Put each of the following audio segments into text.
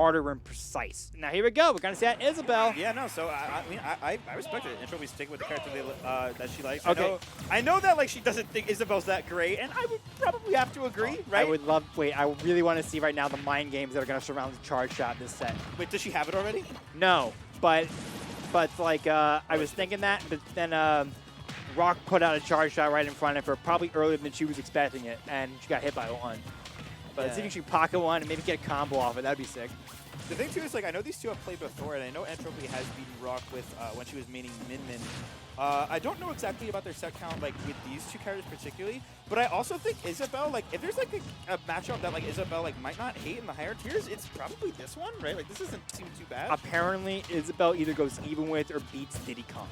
harder and precise. Now here we go. We're gonna see that Isabelle. Yeah, no. So I mean, I respect it. Entropy sticking with the character that she likes. Okay. I know that like she doesn't think Isabelle's that great, and I would probably have to agree, right? I would love. Wait, I really want to see right now the mind games that are gonna surround the charge shot this set. Wait, does she have it already? No, but like I was thinking that, but then Rawk put out a charge shot right in front of her, probably earlier than she was expecting it, and she got hit by one. But Yeah. see if she pocket one and maybe get a combo off it. That'd be sick. The thing too is like I know these two have played before, and I know Entropy has beaten Rawk with when she was maining Min Min. I don't know exactly about their set count like with these two characters particularly, but I also think Isabelle, like if there's like a matchup that like Isabelle like might not hate in the higher tiers, it's probably this one, right? Like this doesn't seem too bad. Apparently, Isabelle either goes even with or beats Diddy Kong.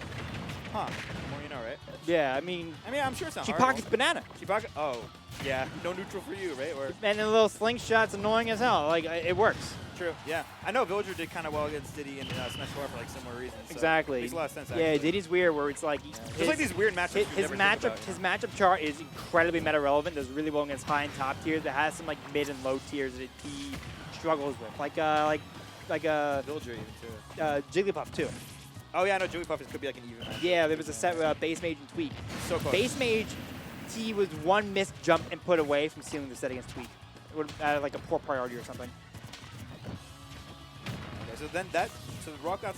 Huh? The more you know, right? Yeah, I mean, I'm sure it's not she hard. pockets banana. She pocket. Oh, yeah. No neutral for you, right? Or And the little slingshot's annoying as hell. Like, it works. true. Yeah. I know Villager did kind of well against Diddy and Smash 4 for like similar reasons. So Exactly. Makes a lot of sense. Yeah, Actually. Diddy's weird where it's like There's like these weird matchups. his matchup chart is incredibly meta relevant. Does really well against high and top tiers. It has some like mid and low tiers that he struggles with. Like Villager even too. Jigglypuff too. Oh yeah, no, Jigglypuff could be like an even match. Yeah, there was a set Base Mage and Tweak. So close. Base Mage, T was one missed jump and put away from sealing the set against Tweak. It would have added like a poor priority or something. Okay, so then so Rawk got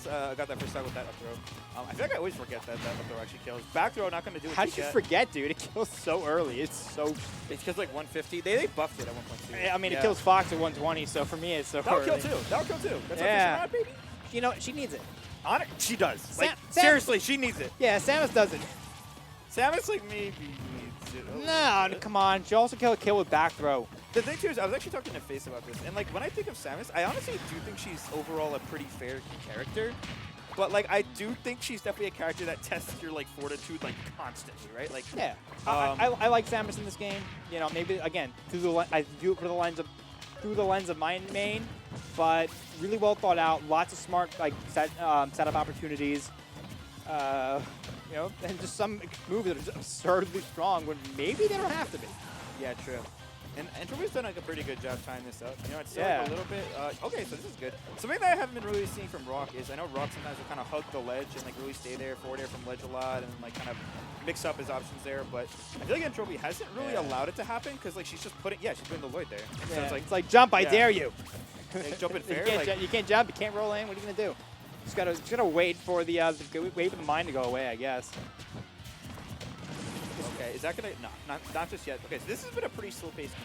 that first shot with that up throw. I feel like I always forget that up throw actually kills. Back throw not going to do it. How did you forget, dude? It kills so early. It's so. It kills like 150. They buffed it at 1.2. I mean, it kills Fox at 120, so for me, it's so That'll early. kill too. That'll kill too. That's Yeah. baby. You know, she needs it. On it, she does. Like Sam- seriously, she needs it. Yeah, Samus does it. Samus like maybe needs it. No, come on. She also killed a kill with back throw. The thing too is I was actually talking to Face about this, and like when I think of Samus, I honestly do think she's overall a pretty fair character. But like I do think she's definitely a character that tests your like fortitude like constantly, right? Like Yeah, I like Samus in this game. You know, maybe again I do it through the lens of my main, but really well thought out. Lots of smart like setup opportunities. You know, and just some moves that are just absurdly strong when maybe they don't have to be. Yeah, true. And Entropy's done like a pretty good job tying this up. You know, it's still Yeah. like a little bit. Okay, so this is good. Something that I haven't been really seeing from Rawk is I know Rawk sometimes will kind of hug the ledge and like really stay there, forward air from ledge a lot, and like kind of mix up his options there. But I feel like Entropy hasn't really allowed it to happen because like she's just putting she's putting the Lloyd there. Yeah. So It's like jump, I dare you. jump in fair. You can't jump, you can't roll in. What are you gonna do? Just gotta wait for the wait for the mine to go away, I guess. Okay, is that gonna not just yet? Okay, so this has been a pretty slow-paced game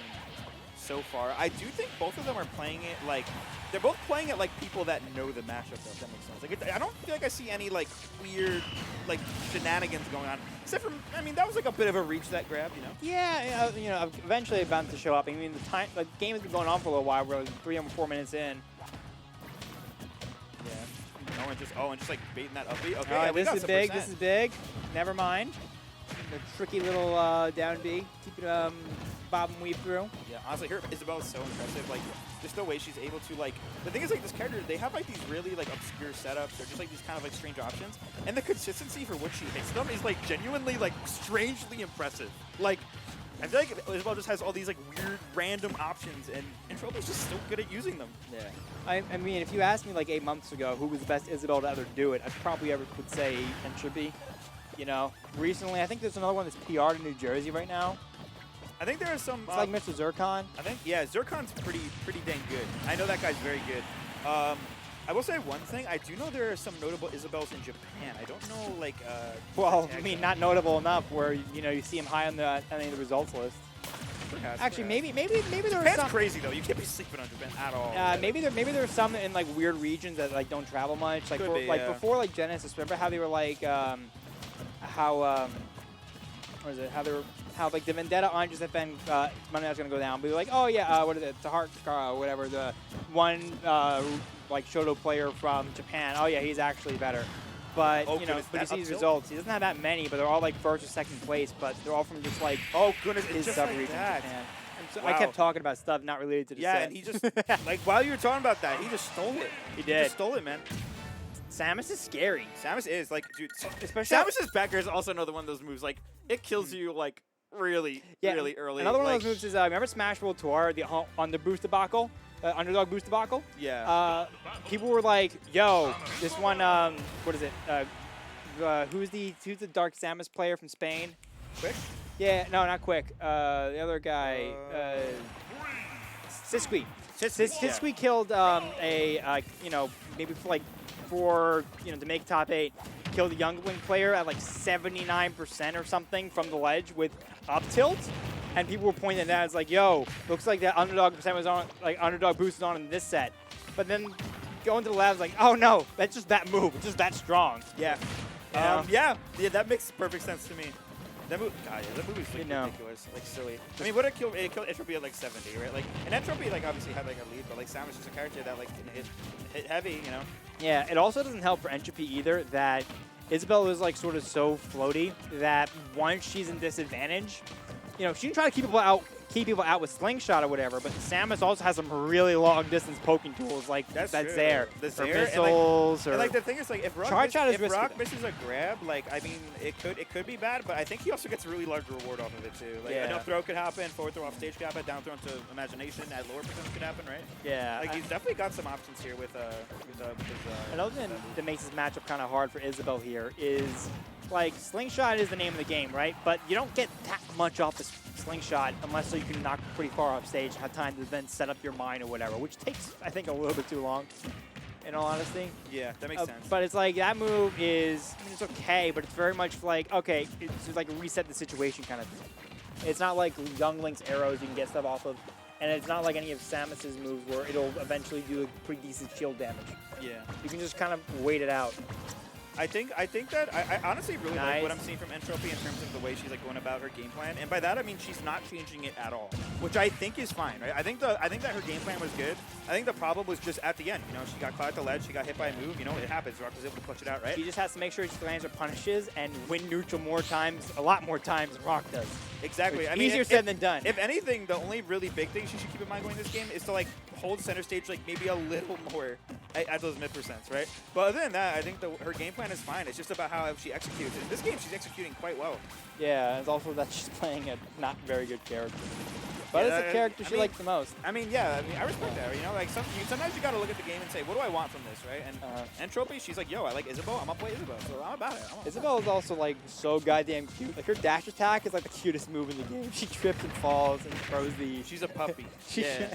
so far. I do think both of them are playing it like they're both playing it like people that know the matchup. Though, if that makes sense. Like I don't feel like I see any like weird like shenanigans going on. Except for I mean that was like a bit of a reach that grab, you know. Yeah, you know, eventually it's bound to show up. I mean, the game has been going on for a little while. We're 3 or 4 minutes in. Yeah. And just like baiting that upbeat. Okay, All right, yeah, we this got is some big. percent. This is big. Never mind. The tricky little down B. Keep it bob and weave through. Yeah, honestly, her Isabelle is so impressive. Like, just the way she's able to, like, the thing is, like, this character, they have, like, these really, like, obscure setups or just, like, these kind of, like, strange options. And the consistency for what she hits them is, like, genuinely, like, strangely impressive. Like, I feel like Isabelle just has all these, like, weird, random options, and Entropy's just so good at using them. Yeah. I mean, if you asked me, like, 8 months ago who was the best Isabelle to ever do it, I probably would say Entropy. You know, recently, I think there's another one that's PR'd in New Jersey right now. I think there is some... It's like Mr. Zircon. I think, yeah, Zircon's pretty dang good. I know that guy's very good. I will say one thing. I do know there are some notable Isabelles in Japan. I don't know, like... well, I mean, not notable enough where, you know, you see him high on any of the results list. Perhaps, Actually, maybe there are Japan's some... crazy, though. You can't be sleeping on Japan at all. Maybe there are some in, like, weird regions that, like, don't travel much. Like, before, like, Genesis, remember how they were, like, how like the Vendetta on just had been Monday was gonna go down, but they're like, oh yeah, what is it, Tahart or whatever, the one like Shoto player from Japan. Oh yeah, he's actually better. But you know, but you see his results. He doesn't have that many, but they're all like first or second place. But they're all from just like his sub-region in Japan. So I kept talking about stuff not related to the set. and he just like while you were talking about that, he just stole it. He did. He just stole it, man. Samus is scary. Samus is like, dude. Especially Samus's backer is also another one of those moves. Like it kills you like really early. Another one of those moves is remember Smash World Tour on the boost debacle. underdog boost debacle. Yeah. People were like, "Yo, this one, what is it? Who's the Dark Samus player from Spain? Quick? Yeah, no, not Quick. The other guy, Sisqui. Sisqui killed maybe to make top 8, killed a Youngling player at like 79% or something from the ledge with up tilt, and people were pointing at that as like, yo, looks like that underdog percent was on, like underdog boost is on in this set, but then going to the labs like, oh no, that's just that move, it's just that strong. Yeah. Yeah, that makes perfect sense to me. That move, God, yeah, that movie is like ridiculous, like silly. I mean, what it killed Entropy at like 70, right? Like, and Entropy like obviously had like a lead, but like Samus is a character that like can hit heavy, you know. Yeah, it also doesn't help for Entropy either that Isabelle is like sort of so floaty that once she's in disadvantage, you know, she can try to keep people out with slingshot or whatever, but Samus also has some really long distance poking tools like that's there. The or missiles, and like the thing is like if Rawk misses a grab, like I mean it could be bad, but I think he also gets a really large reward off of it too. Like a up throw could happen, forward throw off stage could happen, down throw into imagination at lower percent could happen, right? Yeah. Like he's definitely got some options here with another thing that makes this matchup kind of hard for Isabelle here is like slingshot is the name of the game, right? But you don't get that much off this slingshot unless you can knock pretty far off stage and have time to then set up your mine or whatever, which takes, I think, a little bit too long, in all honesty. Yeah, that makes sense. But it's like, that move is, I mean, it's okay, but it's very much like, okay, it's just like a reset the situation kind of thing. It's not like Youngling's arrows you can get stuff off of, and it's not like any of Samus's moves where it'll eventually do a pretty decent shield damage. Yeah. You can just kind of wait it out. I think that I honestly really like what I'm seeing from Entropy in terms of the way she's like going about her game plan, and by that I mean she's not changing it at all, which I think is fine, right? I think that her game plan was good. I think the problem was just at the end. You know, she got caught at the ledge, she got hit by a move. You know, it happens. Rawk was able to clutch it out, right? She just has to make sure she lands her punishes and win neutral a lot more times than Rawk does. Exactly. I mean, easier said than done. If anything, the only really big thing she should keep in mind going this game is to like hold center stage like maybe a little more at those mid percents, right? But other than that, I think her game plan is fine. It's just about how she executes. In this game, she's executing quite well. Yeah, and it's also that she's playing a not very good character. But it's the character she likes the most. I mean, yeah, I respect that. You know, like sometimes you got to look at the game and say, what do I want from this, right? And Entropy, she's like, yo, I like Isabelle. I'm gonna play Isabelle, so I'm about it. Isabelle is also like so goddamn cute. Like her dash attack is like the cutest move in the game. She trips and falls and throws the. She's a puppy. Yeah.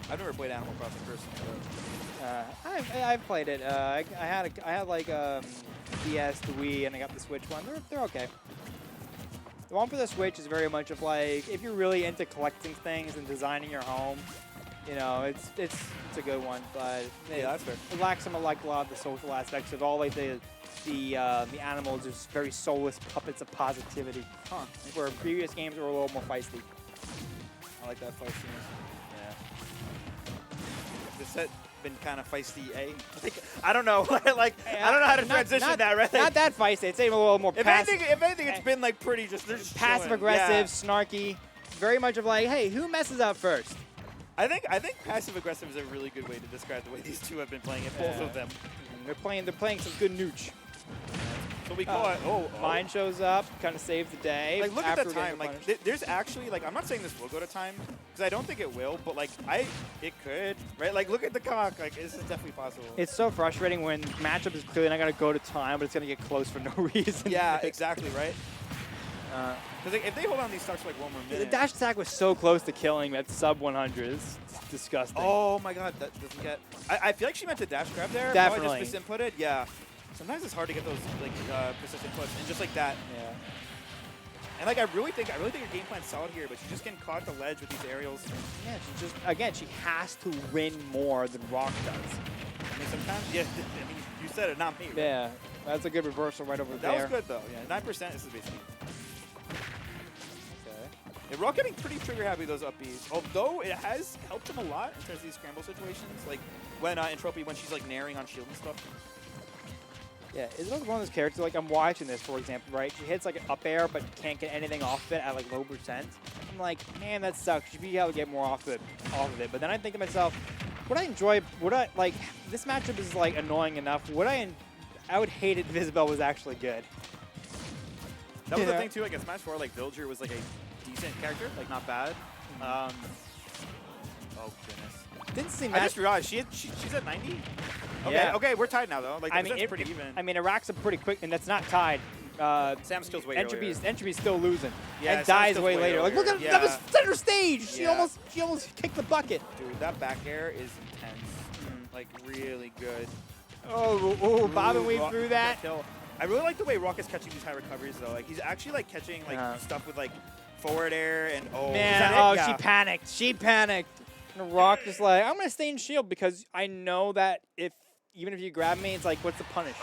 I've never played Animal Crossing personally. I've played it. I had like DS, the Wii, and I got the Switch one. They're okay. The one for the Switch is very much of like, if you're really into collecting things and designing your home, you know, it's a good one. But yeah, that's fair. It lacks some of like a lot of the social aspects of all like the animals, just very soulless puppets of positivity. Huh. Where previous games were a little more feisty. I like that feistiness. Yeah. This set been kind of feisty, eh? Like, I don't know. Like, I don't know how to transition that, right? Not that feisty. It's even a little more passive. If anything, it's been like pretty just passive-aggressive, snarky. Very much of like, hey, who messes up first? I think passive-aggressive is a really good way to describe the way these two have been playing it, both of them. They're playing some good nooch. So we call it, Mine shows up, kind of saves the day. Like, look at the time. Like, there's actually, like, I'm not saying this will go to time, because I don't think it will, but, like, it could, right? Like, look at the clock. Like, this is definitely possible. It's so frustrating when matchup is clearly not going to go to time, but it's going to get close for no reason. Yeah, exactly, right? Because like, if they hold on these stocks for, like, one more minute. The dash attack was so close to killing at sub 100. It's disgusting. Oh, my God. That doesn't get... I feel like she meant to dash grab there. Definitely. Probably just misinputted. Yeah. Sometimes it's hard to get those like persistent puts, and just like that. Yeah. And like I really think her game plan's solid here, but she's just getting caught at the ledge with these aerials. Yeah, she has to win more than Rawk does. I mean, sometimes, yeah. I mean, you said it, not me. Right? Yeah, that's a good reversal right over there. That was good though. Yeah, 9% is the base speed. Okay. Yeah, Rawk getting pretty trigger happy with those up Bs, although it has helped him a lot in terms of these scramble situations, like when Entropy when she's like naring on shield and stuff. Yeah, Isabelle's one of those characters, like I'm watching this, for example, right? She hits like an up air, but can't get anything off it at like low percent. I'm like, man, that sucks. She should be able to get more off of it. But then I think to myself, this matchup is like annoying enough. I would hate it if Isabelle was actually good. That was the thing too, like in Smash 4, like Villager was like a decent character, like not bad. Oh goodness. Didn't seem I that. just realized she's at 90. Okay, Yeah. okay, we're tied now though. Like I the mean, percent's pretty even. I mean, Iraq's a pretty quick, and that's not tied. Sam's skills way Entropy's earlier. still losing. Yeah, and Sam's dies skills way way later. Like, look earlier. at that was Yeah. center stage. She Yeah. almost kicked the bucket. Dude, that back air is intense. Like really good. Oh, bob and weave Rawk through with that. Kill. I really like the way Rawk is catching these high recoveries though. Like he's actually like catching like stuff with like forward air and oh. Man, is that it? oh, Yeah. she panicked. She panicked. And Rawk is like, I'm gonna stay in shield because I know that even if you grab me, it's like, what's the punish?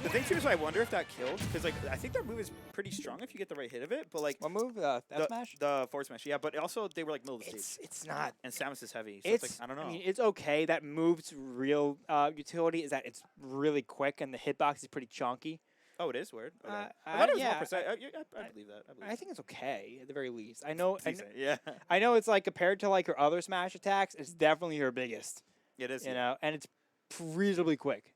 The thing too is I wonder if that killed because like I think that move is pretty strong if you get the right hit of it. But like What move? F smash? The forward smash, yeah. But also they were like middle of the stage. It's not. And Samus is heavy, so it's like I don't know. I mean, it's okay. That move's real utility is that it's really quick and the hitbox is pretty chunky. Oh, it is weird. Okay. I I- thought it was yeah, more precise. I believe that. I think it's okay at the very least. I know. Yeah. I know it's like compared to like her other smash attacks, it's definitely her biggest. It is. You know, and it's reasonably quick.